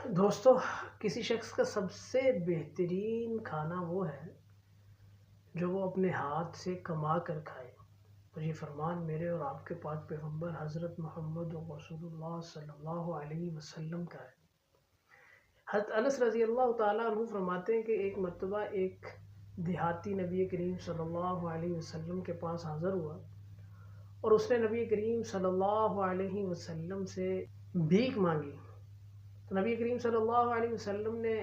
دوستو، کسی شخص کا سب سے بہترین کھانا وہ ہے جو وہ اپنے ہاتھ سے کما کر کھائے، اور یہ فرمان میرے اور آپ کے پاک پیغمبر حضرت محمد رسول اللہ صلی اللہ علیہ وسلم کا ہے۔ حضرت انس رضی اللہ تعالیٰ عنہ فرماتے ہیں کہ ایک مرتبہ ایک دیہاتی نبی کریم صلی اللہ علیہ وسلم کے پاس حاضر ہوا اور اس نے نبی کریم صلی اللہ علیہ وسلم سے بھیک مانگی۔ تو نبی کریم صلی اللہ علیہ وسلم نے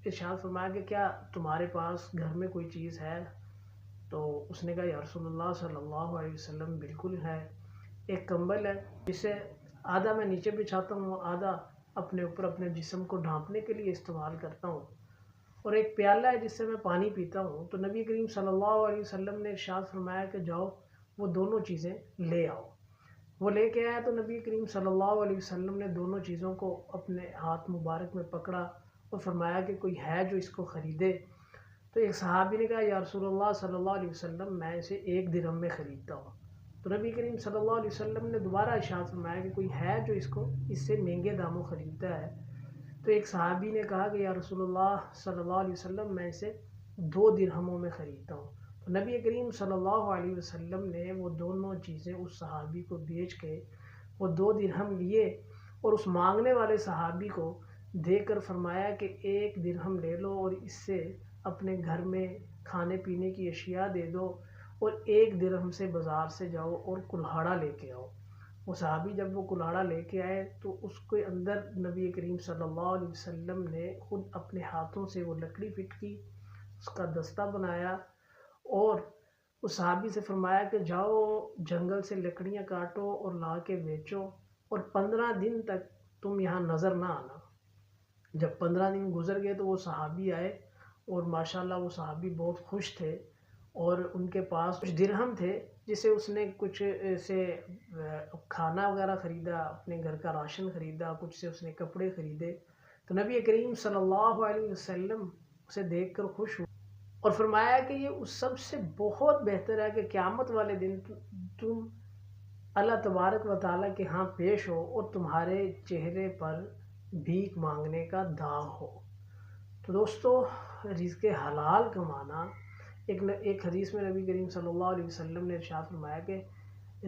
ارشاد فرمایا کہ کیا تمہارے پاس گھر میں کوئی چیز ہے؟ تو اس نے کہا یا رسول اللہ صلی اللہ علیہ وسلم بالکل ہے، ایک کمبل ہے جسے آدھا میں نیچے بچھاتا ہوں، آدھا اپنے اوپر اپنے جسم کو ڈھانپنے کے لیے استعمال کرتا ہوں، اور ایک پیالہ ہے جس سے میں پانی پیتا ہوں۔ تو نبی کریم صلی اللہ علیہ وسلم نے ارشاد فرمایا کہ جاؤ وہ دونوں چیزیں لے آؤ۔ وہ لے کے آیا تو نبی کریم صلی اللہ علیہ وسلم نے دونوں چیزوں کو اپنے ہاتھ مبارک میں پکڑا اور فرمایا کہ کوئی ہے جو اس کو خریدے؟ تو ایک صحابی نے کہا یا رسول اللہ صلی اللہ علیہ وسلم میں اسے 1 درہم میں خریدتا ہوں۔ تو نبی کریم صلی اللہ علیہ وسلم نے دوبارہ ارشاد فرمایا کہ کوئی ہے جو اس سے مہنگے داموں خریدتا ہے؟ تو ایک صحابی نے کہا کہ یا رسول اللہ صلی اللہ علیہ وسلم میں اسے 2 درہموں میں خریدتا ہوں۔ تو نبی کریم صلی اللہ علیہ وسلم نے وہ دونوں چیزیں اس صحابی کو بیچ کے وہ 2 درہم لیے اور اس مانگنے والے صحابی کو دے کر فرمایا کہ 1 درہم لے لو اور اس سے اپنے گھر میں کھانے پینے کی اشیاء دے دو، اور 1 درہم سے بازار سے جاؤ اور کلہاڑا لے کے آؤ۔ وہ صحابی جب وہ کلہاڑا لے کے آئے تو اس کے اندر نبی کریم صلی اللہ علیہ وسلم نے خود اپنے ہاتھوں سے وہ لکڑی فٹ کی، اس کا دستہ بنایا اور اس صحابی سے فرمایا کہ جاؤ جنگل سے لکڑیاں کاٹو اور لا کے بیچو، اور 15 دن تک تم یہاں نظر نہ آنا۔ جب 15 دن گزر گئے تو وہ صحابی آئے اور ماشاءاللہ وہ صحابی بہت خوش تھے، اور ان کے پاس کچھ درہم تھے جس سے اس نے کچھ سے کھانا وغیرہ خریدا، اپنے گھر کا راشن خریدا، کچھ سے اس نے کپڑے خریدے۔ تو نبی کریم صلی اللہ علیہ وسلم اسے دیکھ کر خوش ہوئے اور فرمایا کہ یہ اس سب سے بہت بہتر ہے کہ قیامت والے دن تم اللہ تبارک و تعالیٰ کے ہاں پیش ہو اور تمہارے چہرے پر بھیک مانگنے کا داغ ہو۔ تو دوستو، رزق حلال کمانا، ایک حدیث میں نبی کریم صلی اللہ علیہ وسلم نے ارشاد فرمایا کہ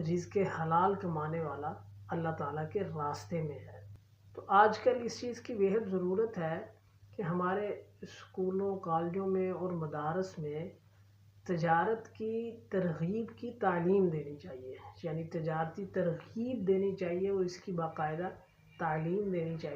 رزق حلال کمانے والا اللہ تعالیٰ کے راستے میں ہے۔ تو آج کل اس چیز کی بہت ضرورت ہے کہ ہمارے اسکولوں، کالجوں میں اور مدارس میں تجارت کی ترغیب کی تعلیم دینی چاہیے، یعنی تجارتی ترغیب دینی چاہیے اور اس کی باقاعدہ تعلیم دینی چاہیے۔